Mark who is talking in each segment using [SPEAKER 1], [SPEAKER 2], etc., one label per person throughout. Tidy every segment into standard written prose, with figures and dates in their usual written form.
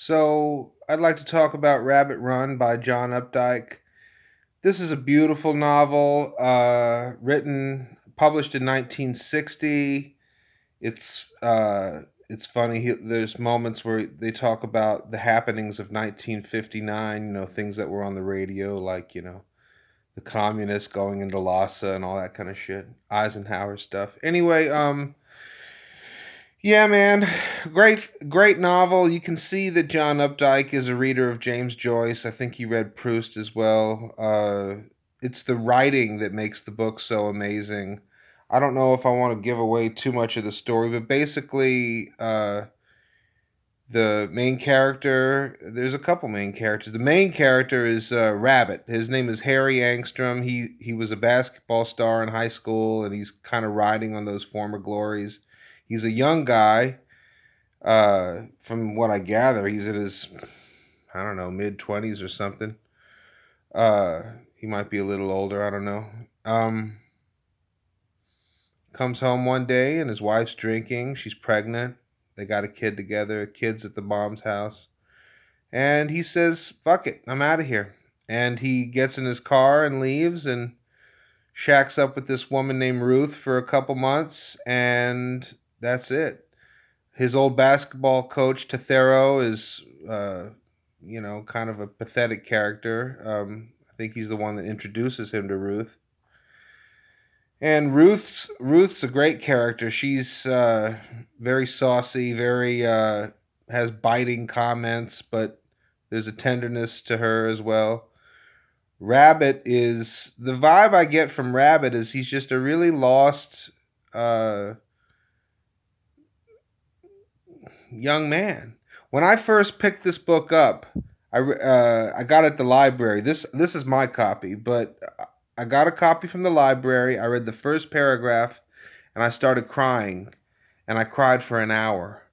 [SPEAKER 1] So, I'd like to talk about Rabbit Run by John Updike. This is a beautiful novel, published in 1960. It's funny. There's moments where they talk about the happenings of 1959. Things that were on the radio, like the communists going into Lhasa and all that kind of shit. Eisenhower stuff. Anyway, yeah, man, great novel. You can see that John Updike is a reader of James Joyce. I think he read Proust as well. It's the writing that makes the book so amazing. I don't know if I want to give away too much of the story, but basically, the main character. There's a couple main characters. The main character is Rabbit. His name is Harry Angstrom. He was a basketball star in high school, and he's kind of riding on those former glories. He's a young guy. From what I gather, he's in his, I don't know, mid 20s or something. Uh, he might be a little older. I don't know. Um, Comes home one day and his wife's drinking. She's pregnant. They got a kid together. A kid's at the mom's house, and he says, "Fuck it, I'm out of here." And he gets in his car and leaves and shacks up with this woman named Ruth for a couple months, and that's it. His old basketball coach Tethero is, kind of a pathetic character. I think he's the one that introduces him to Ruth. And Ruth's a great character. She's very saucy, very has biting comments, but there's a tenderness to her as well. Rabbit is the vibe I get from Rabbit is he's just a really lost uh, young man. When I first picked this book up, I got it at the library. This is my copy, but I got a copy from the library. I read the first paragraph, and I started crying, and I cried for an hour.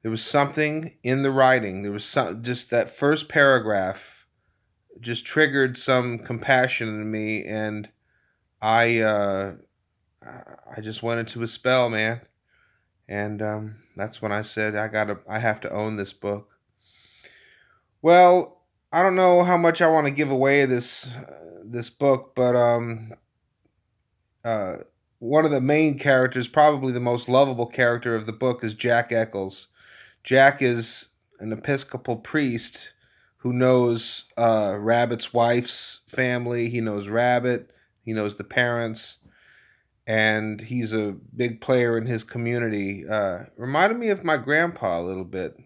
[SPEAKER 1] There was something in the writing. There was just that first paragraph just triggered some compassion in me, and I uh, I just went into a spell, man. And that's when I said I have to own this book. Well, I don't know how much I want to give away this book, but uh, one of the main characters, probably the most lovable character of the book, is Jack Eccles. Jack is an Episcopal priest who knows Rabbit's wife's family. He knows Rabbit. He knows the parents, and he's a big player in his community. Reminded me of my grandpa a little bit,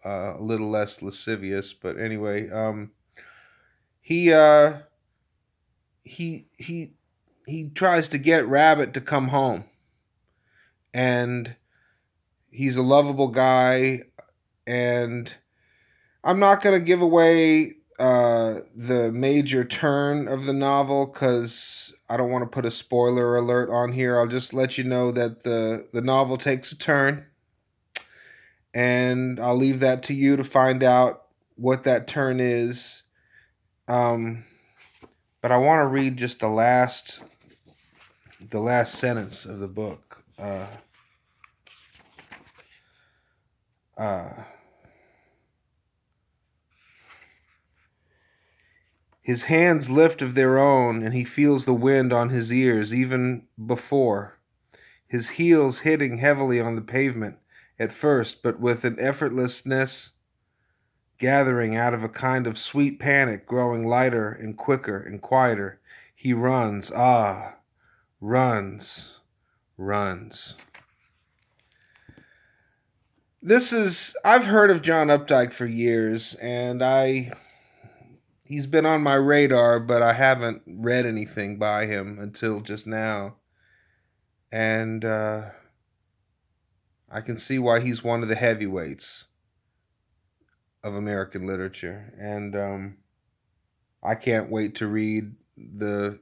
[SPEAKER 1] a little less lascivious, but anyway, he uh, he he tries to get Rabbit to come home, and he's a lovable guy. And I'm not gonna give away the major turn of the novel because I don't want to put a spoiler alert on here. I'll just let you know that the novel takes a turn, and I'll leave that to you to find out what that turn is. Um, but I want to read just the last sentence of the book. Uh, His hands lift of their own, and he feels the wind on his ears even before. His heels hitting heavily on the pavement at first, but with an effortlessness gathering out of a kind of sweet panic, growing lighter and quicker and quieter. He runs, runs, runs. I've heard of John Updike for years, and he's been on my radar, but I haven't read anything by him until just now. And I can see why he's one of the heavyweights of American literature. And I can't wait to read the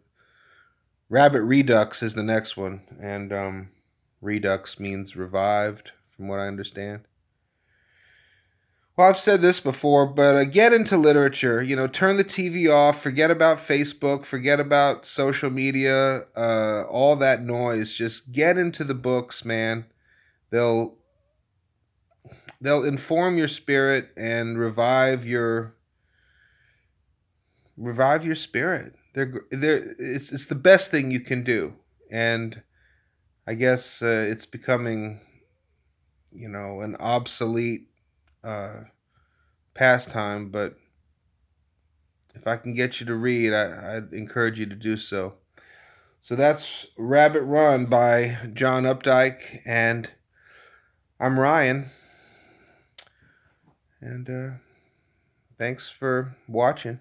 [SPEAKER 1] Rabbit Redux is the next one. And Redux means revived, from what I understand. Well, I've said this before, but get into literature. Turn the TV off, forget about Facebook, forget about social media, all that noise. Just get into the books, man. They'll they'll inform your spirit and revive your spirit. It's the best thing you can do, and I guess it's becoming, an obsolete uh, pastime. But if I can get you to read, I'd encourage you to do so. So that's Rabbit Run by John Updike, and I'm Ryan, and thanks for watching.